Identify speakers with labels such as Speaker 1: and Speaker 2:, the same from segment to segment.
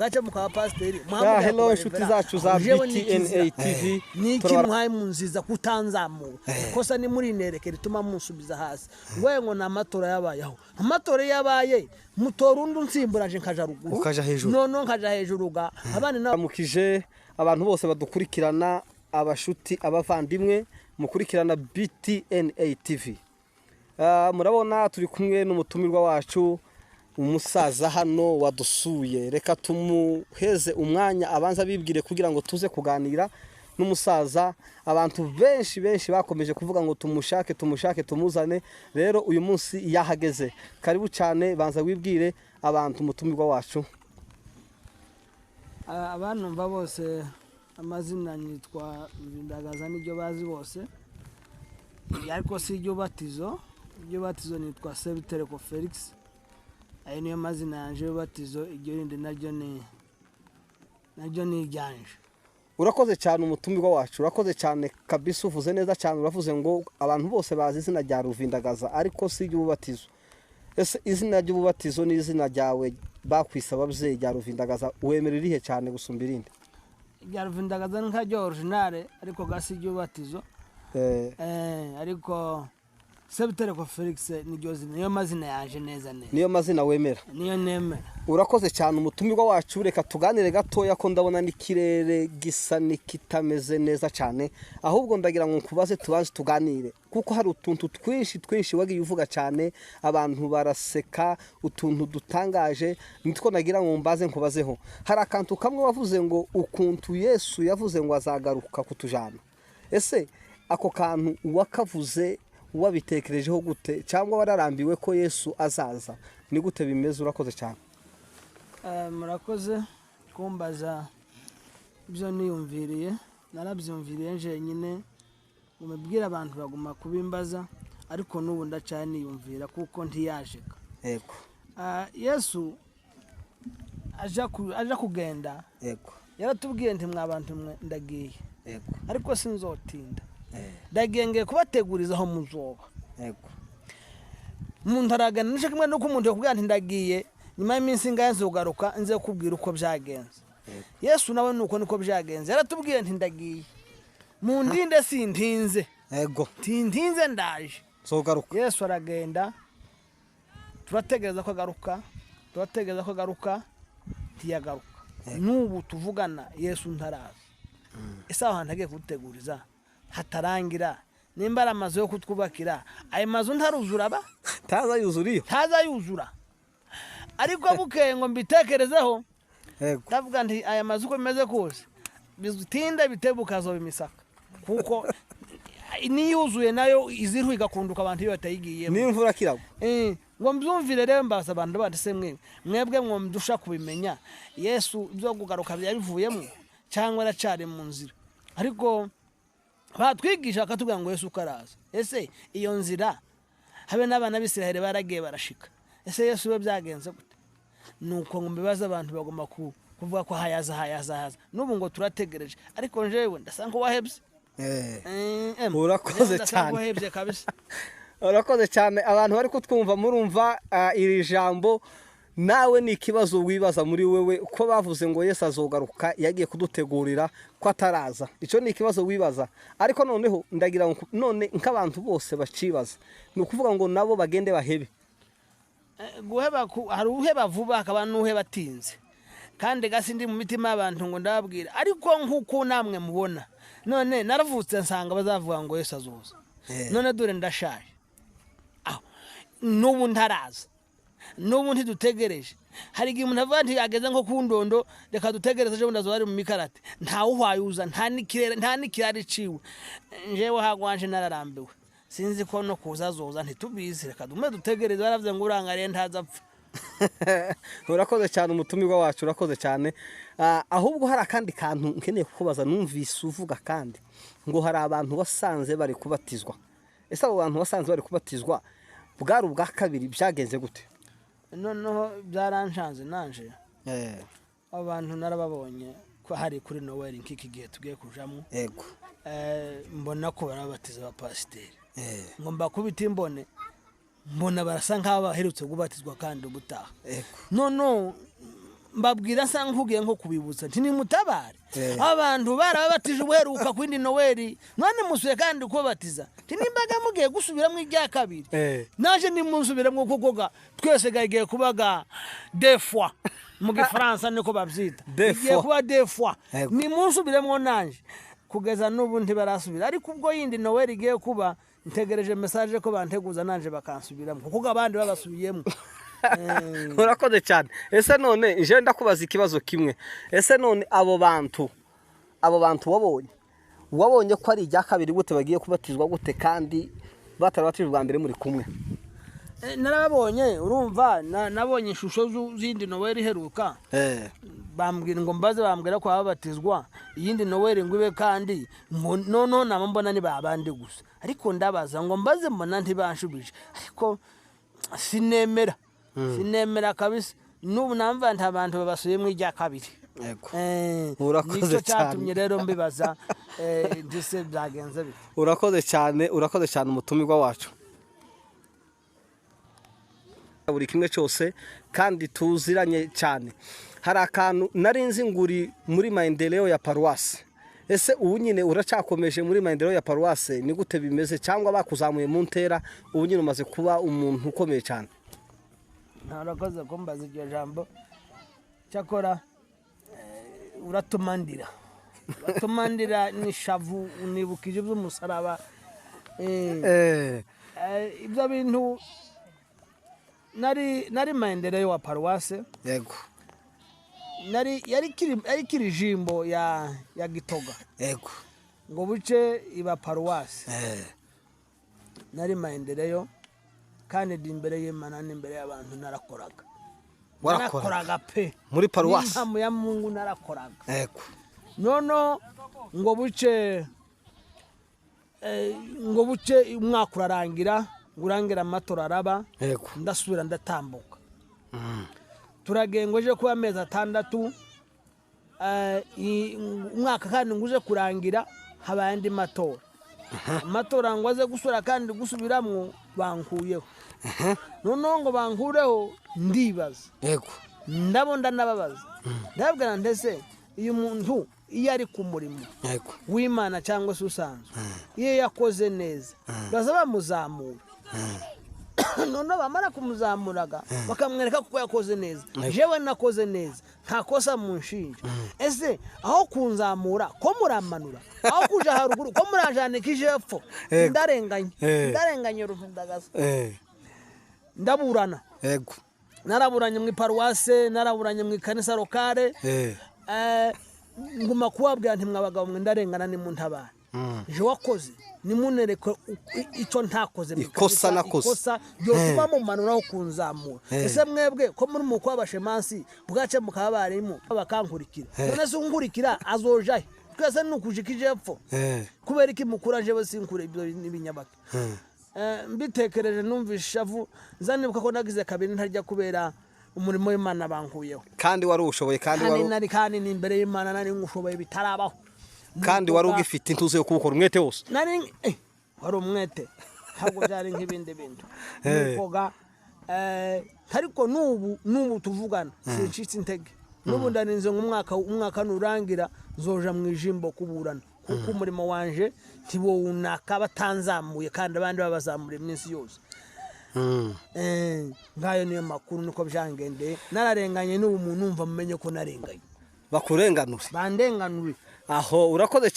Speaker 1: gacha mukaba pasiteri
Speaker 2: hello inshuti zacu za BTNA TV
Speaker 1: niki muhaye munziza kutanzamu kosa ni muri nereke rituma munsubiza hasi ngo na amatora yabayeho amatora yabaye mutora undi nsimburaje nkaja ruguru
Speaker 2: ukaja hejuru
Speaker 1: nono nkaja hejuru ga abandi
Speaker 2: namukije abantu bose badukurikirana abashuti abavandimwe mukurikirana BTNA TV. Murabona turi kumwe n'umutumirwa wacu umusaza hano wadusuye, reka tumuheze umwanya abanza bibwire kugira ngo tuze kuganira n'umusaza. Abantu benshi bakomeje kuvuga ngo tumushake tumuzane, rero uyu munsi yahageze. Karibu cyane, banza wibwire abantu umutumirwa wacu.
Speaker 1: Abantu mva bose amazina nitwa Ruvindagaza n'ibyo bazi bose, ariko si ibyo batizo nitwa Sebitereko Felix. Ayo niyo mazina yanje y'ubatizo, iryo rindi naryo ni iryanje.
Speaker 2: Urakoze cyane umutumirwa wacu, urakoze cyane kabisa, uvuze neza cyane. Uravuze ngo abantu bose bazi izina rya Ruvindagaza ariko si iry'ububatizo. Ese izina ry'ububatizo ni izina ryawe bakwisa ababyeyi rya Ruvindagaza, wemera irihe cyane gusumba irindi?
Speaker 1: Rya Ruvindagaza nka ryo originale ariko gasi iry'ububatizo. Ariko Sebitereko Felix niyo mazina yaje neza.
Speaker 2: Niyo mazina wemera?
Speaker 1: Niyo nemera.
Speaker 2: Urakoze cyane umutumirwa wacu, reka tuganire gatoya ko ndabona n'ikirere gisa nikitameze neza cyane, ahubwo ndagira ngo nkubaze tubanze tuganire kuko hari utuntu twinshi wagiye uvuga cyane, abantu baraseka, utuntu dutangaje, nitwo nagira ngo mbaze nkubazeho. Hari akantu kamwe wavuze ngo ukuntu Yesu yavuze ngo azagaruka kutujana. Ese ako kantu wakavuze wabitekerejeho gute, cyangwa wararambiwe ko Yesu azaza? Ni gute bimeze? Urakoze cyane.
Speaker 1: Murakoze kumbaza ibyo niyumviriye, narabyumviriye nje nyine umubwira abantu baguma kubimbaza, ariko n'ubu ndacane niyumvira kuko ntiyajeka.
Speaker 2: Yego.
Speaker 1: Yesu aja kugenda.
Speaker 2: Yego.
Speaker 1: Yaratubwiye nti mwabantu mwe ndagiye.
Speaker 2: Yego.
Speaker 1: Ariko sinzotinda. Ndagenge kubateguriza aho muzoba.
Speaker 2: Yego.
Speaker 1: Umuntu aragana nishe kimwe nuko umuntu yakubwira nti ndagiye, nyuma y'iminsi ngayenze ugaruka nze kubwira uko byagenze. Yesu nawe nuko niko byagenze, yaratubwiye nti ndagiye. Mu ndinde sintinze.
Speaker 2: Yego.
Speaker 1: Tintinze ndaje.
Speaker 2: Zogaruka.
Speaker 1: Yesu aragenda, turategereza ko agaruka, ntiyagaruka. N'ubu tuvugana Yesu ntaraza. Ese aho hantu agiye kuduteguriza hatarangira, nimba ari amazu yo kutwubakira, ayo mazu ntaruzura ba? Ntazayuzura. Ariko bukeye ngo mbitekerezeho, ndavuga nti aya mazu uko bimeze kose bitinda bitebuka zo bimisaka, kuko niyuzuye nayo iziru igakunduka abantu iyo batayigiyemo
Speaker 2: n'imvura kiragwa.
Speaker 1: Ngo mbyumvire rero mbasa abantu bandise mwebwe mwomdusha kubimenya Yesu byo kugaruka byabivuyemo cyangwa aracari mu nzira. Ariko batwigisha akatubwira ngo Yesu karaza. Ese iyo nzira habe n'abana b'Isiraheli baragiye barashika. Ese Yesu we byagenze gute? Nuko ngo mbibaza abantu bagomba kuvuga ko hayaza. N'ubu ngo turategereje, ariko njewe ndasanga wahebye.
Speaker 2: Urakoze cyane. Urakoze cyane. Abantu bari kutwumva murumva iri jambo, nawe ni ikibazo wibaza muri wewe ko bavuze ngo Yesu azogaruka yagiye kudutegurira ko ataraza. Icyo ni ikibazo wibaza, ariko noneho ndagira ngo none nk'abantu bose bacibaza, ni ukuvuga ngo nabo bagende bahebe.
Speaker 1: Guheba hari uheba vuba akaba n'uheba tinze, kandi gasi ndi mu mitima y'abantu ngo ndababwira, ariko nk'uko namwe mubona none naravutse nsanga bazavuga ngo Yesu azoza. None dore ndashaje, n'ubu ntaraza, n'ubu ntidutegereje. Hari igihe umuntu avuga nti ageze nko ku ndondo, reka dutegereze ejo ndazo ari mu mikarate, ntawe uhayuza, nta nikirari ciwe. Njewe hagwanje nararambiwe, sinzi ko no kuza azoza ntitubizi, reka dume dutegereze. Baravuze ngo urangariye ntazapfa.
Speaker 2: Urakoze cyane umutumirwa wacu, urakoze cyane. Ahubwo hari akandi kantu nkeneye kukubaza, numvise uvuga kandi ngo hari abantu wasanze bari kubatizwa. Ese abo bantu wasanze bari kubatizwa bwari ubwa kabiri, byagenze gute?
Speaker 1: Noneho byaranshanze nanje. Abantu narababonye ko hari kuri Noel nk'iki gihe tugiye kujamo.
Speaker 2: Yego.
Speaker 1: Mbona ko barabatiza ba pasiteri. Ngo mbakubita imbone, mbona barasa nk'aho baherutse kubatizwa kandi ubutaha. No mbabwira asa nk'ugiye nko kubibutsa nti nimutabare abantu barababatije ubuheruka kwindi Noel none musuye kandi kubatiza nti nimbaga mugiye gusubiramo irya kabiri naje nimusubiramo kukoga twese gagiye kubaga deux fois mu gifaransa niko babyita igiye kuba deux fois ni musubiremo nanje kugeza n'ubu ntibarasubira ariko ubwo yindi Noel igiye kuba ntegereje message ko banteguza nanje bakansubiramo kuko abandi babasubiyemo.
Speaker 2: Urakoze cyane. Ese none nje ndakubaza ikibazo kimwe. Ese none abo bantu wabonye ko ari irya kabiri gute bagiye kubatizwa gute kandi batarabatijwe bwa mbere muri kumwe?
Speaker 1: Narabonye urumva nabonye ishusho zindi Noel iheruka bambwira ngo bambwira ko ababatizwa iyindi Noel ngo ibe kandi no mbona ni babandi gusa ariko ndabaza ngo mbaze mbona ntibanshubije ariko sinemera kabisa n'ubu namva nta bantu babasuye mu irya kabiri.
Speaker 2: Urakoze cyane.
Speaker 1: Cyatumye rero mbibaza ndise byagenze bite.
Speaker 2: Urakoze cyane umutumirwa wacu. Buri kimwe cyose kandi tuziranye cyane. Hari akantu narinzi nguri muri maendeleo ya paruwase. Ese ubu nyine uracyakomeje muri maendeleo ya paruwase ni gute bimeze cyangwa bakuzamuye mu ntera ubu nyine umaze kuba umuntu ukomeye cyane?
Speaker 1: Narakoze kumbaza iryo jambo cyakora uratumandira nishavu unibukije by'umusaraba ibyo bintu nari maendeleo wa paruwase
Speaker 2: yego
Speaker 1: yari kiri jimbo ya Gitoga
Speaker 2: yego
Speaker 1: ngo buce iba paruwase nari maendeleo kandi imbere y'Imana n'imbere y'abantu narakoraga pe
Speaker 2: muri paruwase
Speaker 1: n'impamu ya Mungu narakoraga
Speaker 2: yego
Speaker 1: nono ngo buce umwaka urarangira ngurangira amatora araba ndasubira ndatambuka turagengoje kuba amezi 6 umwaka kandi nguje kurangira habaye andi matora amatora ngo aze gusura kandi gusubiramwo bankuyeho noneho ngo bankureho ndibaza
Speaker 2: yego
Speaker 1: ndabonda nababaza ndabwira ndese iyo muntu iyo ari ku murimo w'Imana cyangwa se usanzwe iyo yakoze neza baza bamuzamura none bamara kumuzamuraga bakamwereka ko yakoze neza jewe nakoze neza nta kosa munshinja ese aho kunzamura ko muramanura aho kuja haruguru ko muranjanikije epfo ndarenganye rufundagaza ndaburana
Speaker 2: yego
Speaker 1: naraburanye mu paruwase naraburanye mu kanisa lokale nguma kuwabwira nti mwabagabo mwe ndarengana ni mu ntabara je wakoze nimunereko ico ntakoze
Speaker 2: ikosa
Speaker 1: yo tuba mu manura ho kunzamura ese mwebwe ko muri mu kwabashemansi bwace mukabarimo bakankurikira none se unkurikira azojahe twese nukujikije epfo kubera iki mukuraje basinkure ibyo nibinyabaka mbitekereje numvishavu zanibuka ko nagize kabiri ntarya kubera umurimo w'Imana bankuyeho
Speaker 2: kandi wari ushoboye
Speaker 1: kandi ni imbere y'Imana nari ngushoboye bitarabaho
Speaker 2: kandi wari ugifite intuze yo kubukora umwete wose
Speaker 1: nari wari umwete ntabwo byari nk'ibindi bintu nukoga ariko nubu tuvugana sincitse intege nubu ndaninze umwaka nurangira zoja mu ijimbo kuburana kuko umurimo wanje tibo unaka batanzamuye kandi abandi babazamura iminsi yose ngayo niyo makuru niko byangendeye nararenganye n'ubu muntu numva mumenye ko narenganye
Speaker 2: bakurenganure
Speaker 1: bandenganure
Speaker 2: aho urakoze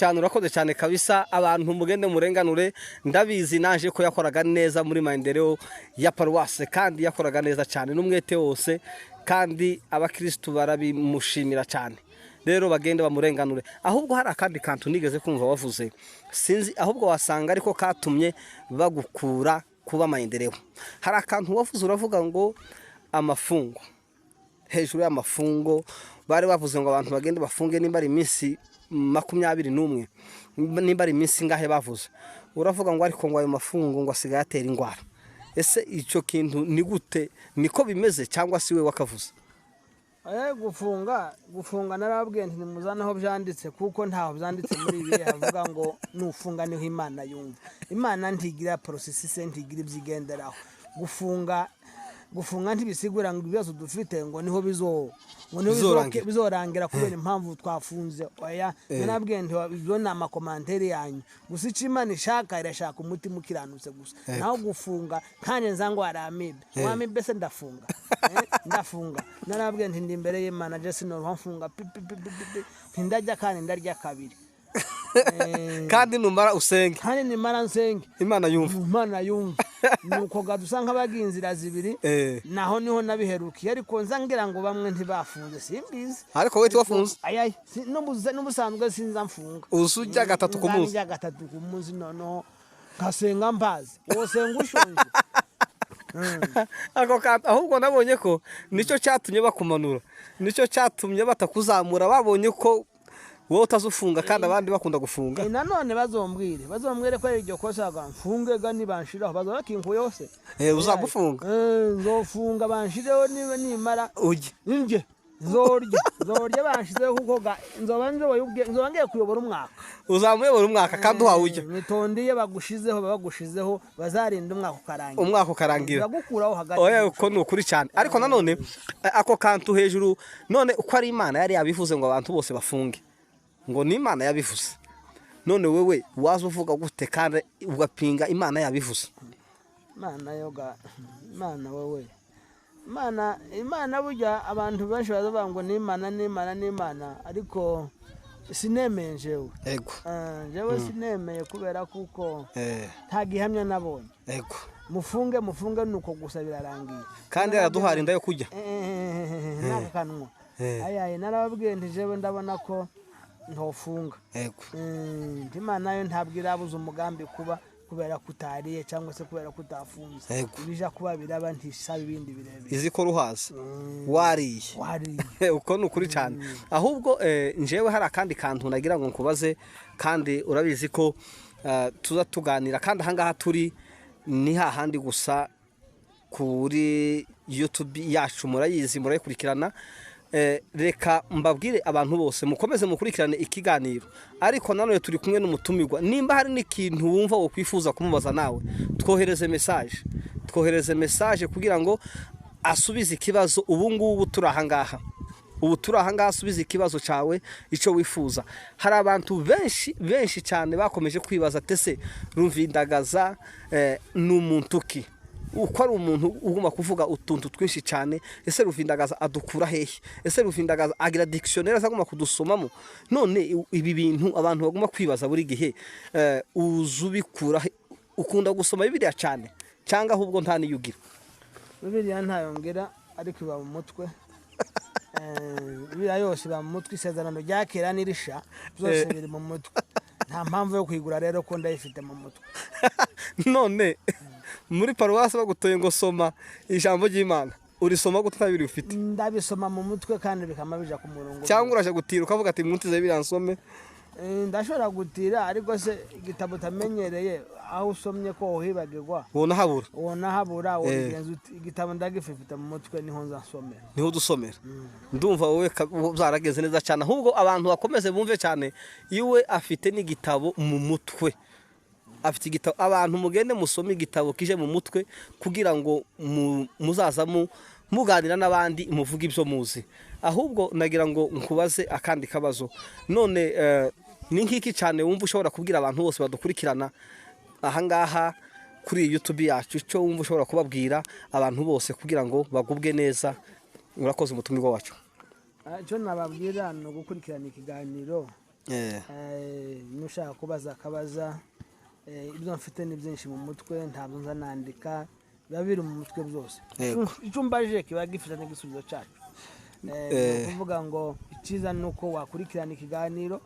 Speaker 2: cyane kabisa abantu mugende murenganure ndabizi naje ko yakoraga neza muri maendeleo ya paruwase kandi yakoraga neza cyane n'umwete wose kandi abakristo barabimushimira cyane rero bagende bamurenganure ahubwo hari akandi kantu nigeze kumva wavuze sinzi ahubwo wasanga ariko katumye bagukura kuba maendeleo hari akantu wavuze uravuga ngo amafungo hejuru y'amafungo bari bavuze ngo abantu bagende bafunge nimba ari iminsi 21 nimba ari iminsi ngahe bavuze uravuga ngo ariko ngo ayo mafungo ngo asigaye atera ingwara ese icyo kintu ni gute niko bimeze cyangwa si we wakavuze
Speaker 1: gufunga narababwiye nti nimuzanaho byanditse kuko ntaho byanditse muri ibi havuga ngo nufunga niho Imana yumva Imana ntigira process ntigira ibyigenderaho gufunga gufunga ntibisigura ngo ibibazo dufite ngo niho bizorangira kubera impamvu twafunze oya nabwiye nti ibyo ni amakomantere yanyu gusa icyo Imana ishaka irashaka umutima ukiranutse gusa naho gufunga nkanjye nzango hari amibe se ndafunga ndafunga narabwiye nti ndi imbere y'Imana je sinoroha mfunga ndajya kandi ndarya kabiri
Speaker 2: kandi numara usenge
Speaker 1: kandi nimara nsenge
Speaker 2: Imana
Speaker 1: yumva nuko gadusanga baginzira zibiri naho niho nabiherukiye ariko nzangira ngo bamwe ntibafunze simbizi
Speaker 2: ariko wewe wafunze
Speaker 1: ayayi n'ubusanzwe sinza mfunga
Speaker 2: usujya gatatu ku munsi
Speaker 1: njya gatatu ku munsi noneho ngasenga mbazi wosenga ushonje
Speaker 2: ako ahubwo nabonye ko nicyo cyatumye bakumanura nicyo cyatumye batakuzamura babonye ko wowe utazufunga kandi abandi bakunda gufunga
Speaker 1: nanone bazombwire ko iryo kosa mfunge ga nibanshiraho bazobakinkuye yose
Speaker 2: uzagufunga
Speaker 1: nzofunga banshireho nimara
Speaker 2: ujye
Speaker 1: nje zorya banshizeho kuko nzoba ngiye kuyobora umwaka
Speaker 2: uzamuyobora umwaka kandi uhawe ujya
Speaker 1: nitondiye bagushizeho bazarinda
Speaker 2: umwaka ukarangira
Speaker 1: bagukuraho hagati
Speaker 2: oya uko ni ukuri cyane ariko nanone ako kantu hejuru none uko ari Imana yari yabivuze ngo abantu bose bafunge ngo ni Imana yabivuze none wewe waza uvuga gute kandi ugapinga Imana yabivuze
Speaker 1: Imana wewe Imana burya abantu benshi bazavuga ngo ni Imana ariko sinemeye jewe jewe sinemeye kubera kuko nta gihamya nabonye mufunge nuko gusa birarangiye
Speaker 2: kandi araduhara inda yo kujya
Speaker 1: n'akakanwa ayaye narababwiye nti jewe ndabona ko ntofunga Imana yo ntabwo irabuza umugambi kuba kubera kutariye cyangwa se kubera kutafunze ibija kuba biraba ntisaba ibindi birebire
Speaker 2: izi ko ruhaza wariye uko ni ukuri cyane ahubwo njewe hari akandi kantu nagira ngo nkubaze kandi urabizi ko tuza tuganira kandi ahangaha turi ni hahandi gusa kuri YouTube yacu murayizi murayikurikirana reka mbabwire abantu bose mukomeze mukurikirane ikiganiro ariko nanone turi kumwe n'umutumirwa nimba hari n'ikintu wumva wo kwifuza kumubaza nawe twohereze message kugira ngo asubize ikibazo ubu ngubu turi ahangaha asubize ikibazo cyawe icyo wifuza hari abantu benshi cyane bakomeje kwibaza tese Ruvindagaza ni umuntu ki uko ari umuntu uguma kuvuga utuntu twinshi cyane ese Ruvindagaza adukura hehe ese Ruvindagaza agira dictionnaire azaguma kudusomamo none ibi bintu abantu baguma kwibaza buri gihe uzubikura ukunda gusoma Bibiliya cyane cyangwa ahubwo nta niyugira
Speaker 1: Bibiliya ntayongera ariko iba mu mutwe Bibiliya yose iba mu mutwe isezerano rya kera n'irisha byose biri mu mutwe nta mpamvu yo kwigura rero ko ndayifite mu mutwe
Speaker 2: none muri paruwasi bagutoye ngo soma ijambo ry'Imana urisoma gutabiri ufite
Speaker 1: ndabisoma mu mutwe kandi bikama bija ku murongo
Speaker 2: cyangwa uraje gutira ukavuga ati mwutize biransome
Speaker 1: ndashobora gutira ariko se igitabo tamenyereye aho usomye ko uhibagirwa
Speaker 2: wona habura
Speaker 1: igitabo ndagifite mu mutwe niho nzasomera
Speaker 2: niho dusomera ndumva wowe zarageze neza cyane ahubwo abantu bakomeze bumve cyane iwe afite n'igitabo mu mutwe afite igitabo abantu mugende musome igitabo kije mu mutwe kugira ngo muzaza muganira n'abandi muvuga ibyo muzi ahubwo nagira ngo nkubaze akandi kabazo none ni nk'iki cyane wumva ushobora kubwira abantu bose badukurikirana ahangaha kuri YouTube yacu icyo wumva ushobora kubabwira abantu bose kugira ngo bagubwe neza urakoze umutumirwa wacu
Speaker 1: icyo nababwira ni ugukurikirana ikiganiro nushaka kubaza akabaza ibyo mfite ni byinshi mu mutwe ntabwo nza nandika biba biri mu mutwe byose icyo mbajije kiba gifite n'igisubizo cyacu kuvuga ngo icyiza ni uko wakurikirana ikiganiro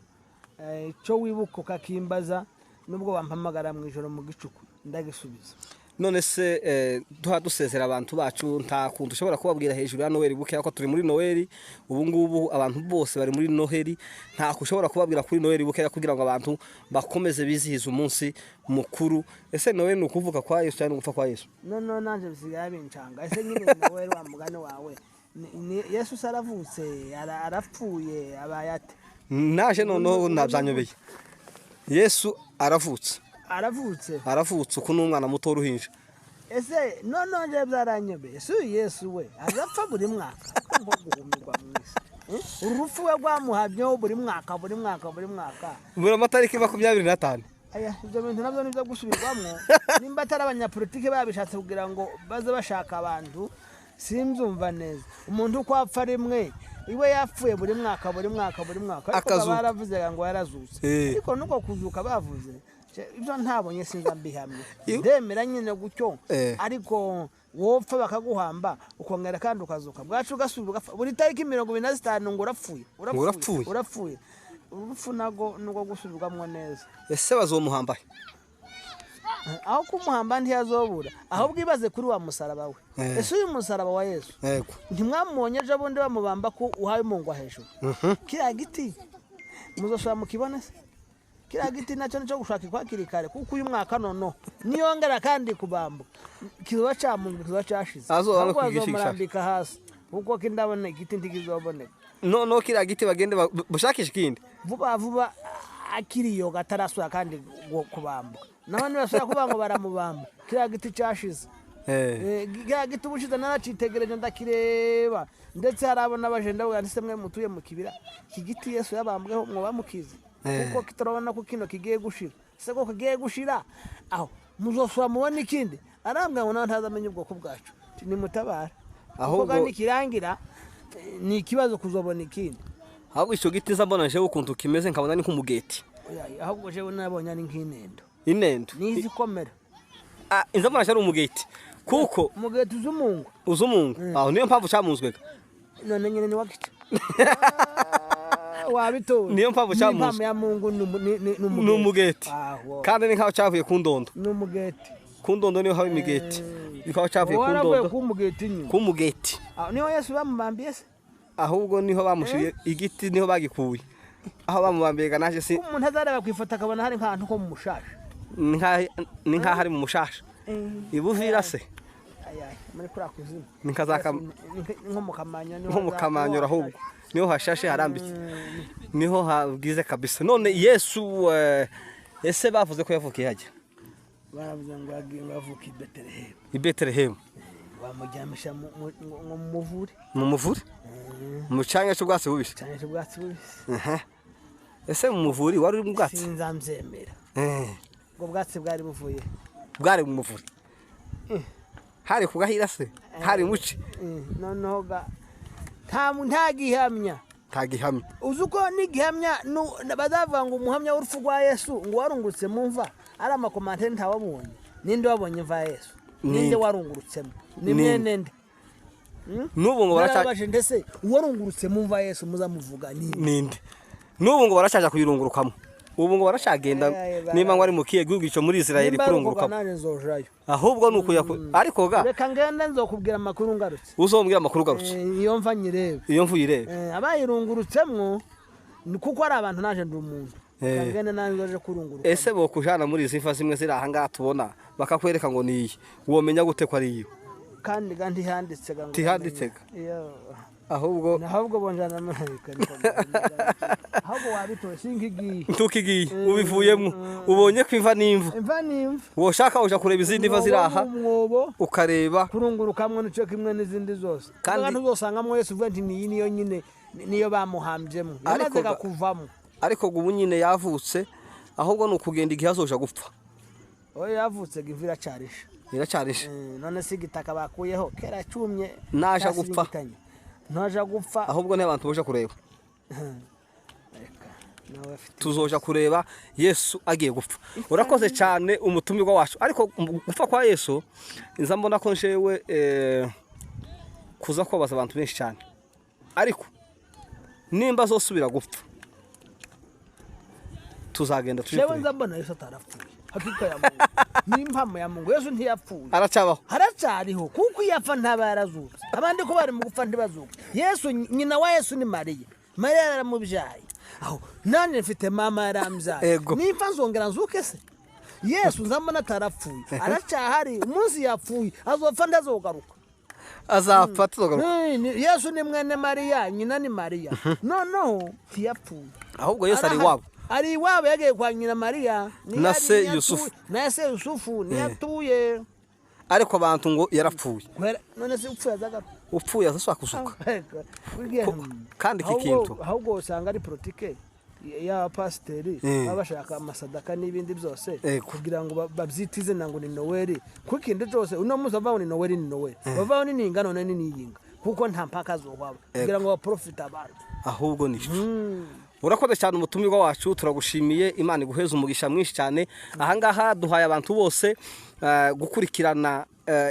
Speaker 1: icyo wibuka ukakimbaza nubwo wampamagara mu ijoro mu gicuku ndagisubiza
Speaker 2: none se duha dusezera abantu bacu nta kuntu ushobora kubabwira hejuru ya Noheli buke ko turi muri Noheli ubu ngubu abantu bose bari muri Noheli nta kushobora kubabwira kuri Noheli buke kugira ngo abantu bakomeze bizihiza umunsi mukuru ese Noheli nukuvuka kwa Yesu cyane gupfa kwa Yesu
Speaker 1: no nanje bisigaye bincanga ese nyine Noheli wa mugane wawe Yesu saravutse arapfuye abayate
Speaker 2: naje noneho nabyanyobeye Yesu aravutse
Speaker 1: aravutse
Speaker 2: uko n'umwana muto uruhinja
Speaker 1: ese none nje byaranyobeye si Yesu we agapfa buri mwaka ngo guhumirwa mwisi urupfu we rwamuhamyeho buri mwaka
Speaker 2: muri amatariki 25
Speaker 1: aya ibyo bintu nabyo nibyo gusubirwamo nimba atari abanyapolitike babishatse kugira ngo baze bashaka abantu simbyumva neza umuntu uko apfa rimwe iwe yapfuye buri mwaka ariko baravuze ngo yarazutse ariko nuko kuzuka bavuze ibyo ntabonye sinza mbihamye ndemera nyine gutyo ariko wopfa bakaguhamba ukongera kandi ukazuka bwacu ugasubira buri tariki 25 ngo urapfuye urupfu nago nuko gusubirwamo neza
Speaker 2: ese bazomuhambaye
Speaker 1: aho kumuhamba ntiyazobura ahubwo ibaze kuri wa musaraba we ese uyu musaraba wa Yesu
Speaker 2: yego
Speaker 1: ntimwamonye je bundi bamubamba ko uhaye mungwa hejuru kiriya giti muzoshobora mukibone se kiriya giti nacyo nico gushaka kwakirikare kuko uyu mwaka nono niyongera kandi kubamba kizoba camunzwe kizoba cashize azomurambika hasi kuko kindabone igiti ntigizoboneka
Speaker 2: no kiriya giti bagende bushakisha ikindi
Speaker 1: vuba akiriyo gatarasura kandi kubamba naho nibasura kuba ngo baramubamba kiriya giti cashize kiriya giti ubushize naracitegereje ndakireba ndetse harabona abajenda bwanditse mwe mutuye mu kibira iki giti Yesu yabambweho mwo bamukize kuko kitarabona ko kino kigiye gushira se ko kigiye gushira aho muzosura mubona ikindi arambwa ngo ntazamenye ubwoko bwacu ni mutabara ahubwo nikirangira ni ikibazo kuzobona ikindi
Speaker 2: ahubwo ico giti zabona je ukuntu kimeze nkabona ni nk'umugeti
Speaker 1: ahubwo je nabonye ari nk'inendo nizi komera
Speaker 2: inzamana cyari umugeti kuko
Speaker 1: umugeti
Speaker 2: uzumungu aho niyo mpamvu camunzwega
Speaker 1: none nyine ni wakiti wabito
Speaker 2: niyo mpamvu camunzwe
Speaker 1: ya Mungu
Speaker 2: numugeti kandi ni nkaho cavuye ku ndondo
Speaker 1: numugeti
Speaker 2: ku ndondo niyo haba imigeti nikaho cavuye ku ndondo ku mugeti
Speaker 1: niho Yesu bamubambiye se
Speaker 2: ahubwo niho bamushiye igiti niho bagikuye aho bamubambiye ganaje si
Speaker 1: umuntu azareba kwifata akabona hari nkantu ko mu mushasha
Speaker 2: ni nka hari mu mushasha ibuvira se
Speaker 1: muri kuri akuzima
Speaker 2: nikazaka
Speaker 1: nko
Speaker 2: mu kamanyo ahubwo niho hashashe harambitse niho habwize kabisa none Yesu ese bavuze ko yavukiye hajya
Speaker 1: baravuze ngo yavuka
Speaker 2: i Bethlehem
Speaker 1: bamujyamisha mu muvure
Speaker 2: mu cyanya cy'ubwatsi bubisi ese mu muvuri wari uri mu bwatsi
Speaker 1: sinzamzemera ngo bwatsi bwari buvuye
Speaker 2: bwari mu muvuri hari kugahira se hari muci
Speaker 1: noneho nta gihamya uzuko n'igihamya bazavuga ngo umuhamya w'urupfu rwa Yesu ngo warungurutse mu mva ari amakomantere ntawabonye ninde wabonye mva Yesu ninde warungurutsemo ni mwene nde
Speaker 2: n'ubu ngo
Speaker 1: baracaje ndetse warungurutse mu mva Yesu muzamuvuga
Speaker 2: ninde n'ubu ngo baracaje kuyirungurukamo ubu ngo barashagenda nimba ngo ari mu kiye gihugu ico muri Israel kurunguruka ahubwo nukuya ariko ga
Speaker 1: reka ngende nzokubwira amakuru ngarutse
Speaker 2: uzombwira amakuru garutse
Speaker 1: iyo mva nyirebe abayirungurutsemwo kuko ari abantu naje ndi umuntu ngende nanzoje kurunguruka
Speaker 2: ese bokujana muri izi mva zimwe ziri aha ngaha tubona bakakwereka ngo niyi womenya gute ko ari iyo
Speaker 1: kandi handitse ngo
Speaker 2: tihanditsega ahubwo
Speaker 1: bonjana Amerika ahubwo wabitoye sinkigiye
Speaker 2: ntukigiye ubivuyemo ubonye ko imva n'imva woshaka uja kureba izindi mva ziri aha ukareba
Speaker 1: kurungurukamwe nico kimwe n'izindi zose kandi uzosangamo Yesu uvuga nti niyo nyine niyo bamuhambyemo yamaze kuvamo
Speaker 2: ariko ubu nyine yavutse ahubwo nukugenda igihe azoja gupfa
Speaker 1: yavutse givira
Speaker 2: iracarisha
Speaker 1: none sigitaka bakuyeho kera cyumye
Speaker 2: naje gupfa
Speaker 1: ntaje gupfa
Speaker 2: ahubwo n'abantu boje kureba tuzoja kureba Yesu agiye gupfa urakoze cyane umutumirwa wacu ariko gupfa kwa Yesu inza mbona ko njewe kuza kwabaza abantu benshi cyane ariko nimba zosubira gupfa tuzagenda
Speaker 1: jewe nza mbona Yesu atarapfuye hakika ya Mungu n'impamo ya Mungu Yesu ntiyapfuye
Speaker 2: aracabaho
Speaker 1: haracariho kuko yapfa ntabarazuka abandi ko bari mu gupfa ntibazuka Yesu nyina wa Yesu ni Mariya yaramubyaye aho nanje mfite mama yaramubyaye nimfa nzongera nzuke se Yesu nzambona atarapfuye aracahari umunsi yapfuye azopfa ndazogaruka
Speaker 2: azapfa tuzogaruka
Speaker 1: Yesu ni mwene Mariya nyina ni Mariya noneho ntiyapfuye
Speaker 2: ahubwo Yesu ari wabo
Speaker 1: ari iwabo yagiye kwa nyina Mariya
Speaker 2: na se Yusufu
Speaker 1: niyatuye
Speaker 2: ariko abantu ngo yarapfuye
Speaker 1: none se upfuye azagaruka
Speaker 2: upfuye azashaka kuzuka kandi iki kintu
Speaker 1: ahubwo usanga ari politike y'abapasiteri baba bashaka amasadaka n'ibindi byose kugira ngo babyitize ngo ni noweli kuko ikindi cyose uno munsi bavaho ni noweli bavaho ni ninga none ni niyinga kuko nta mpaka zobaba kugira ngo baprofite abantu
Speaker 2: ahubwo ni urakoze cyane umutumirwa wacu turagushimiye Imana iguheza umugisha mwinshi cyane ahangaha duhaye abantu bose gukurikirana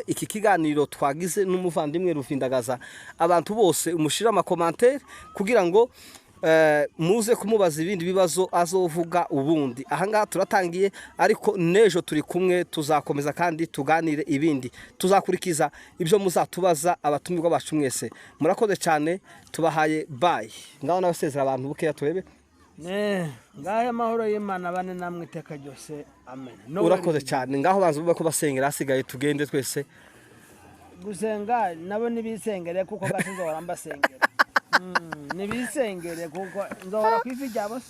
Speaker 2: iki kiganiro twagize n'umuvandimwe Ruvindagaza abantu bose umushira amakomantere kugira ngo muze kumubaza ibindi bibazo azovuga ubundi ahangaha turatangiye ariko nejo turi kumwe tuzakomeza kandi tuganire ibindi tuzakurikiza ibyo muzatubaza abatumirwa bacu mwese murakoze cyane tubahaye bye ngaho nabasezera abantu bukeya turebe
Speaker 1: ngaho amahoro y'Imana bane namwe iteka ryose amen
Speaker 2: urakoze cyane ngaho banze bube ko basengera hasigaye tugende twese
Speaker 1: gusenga nabo nibisengere kuko gasizo warambasengera nibisengere kuko nzahora kwifi ryabo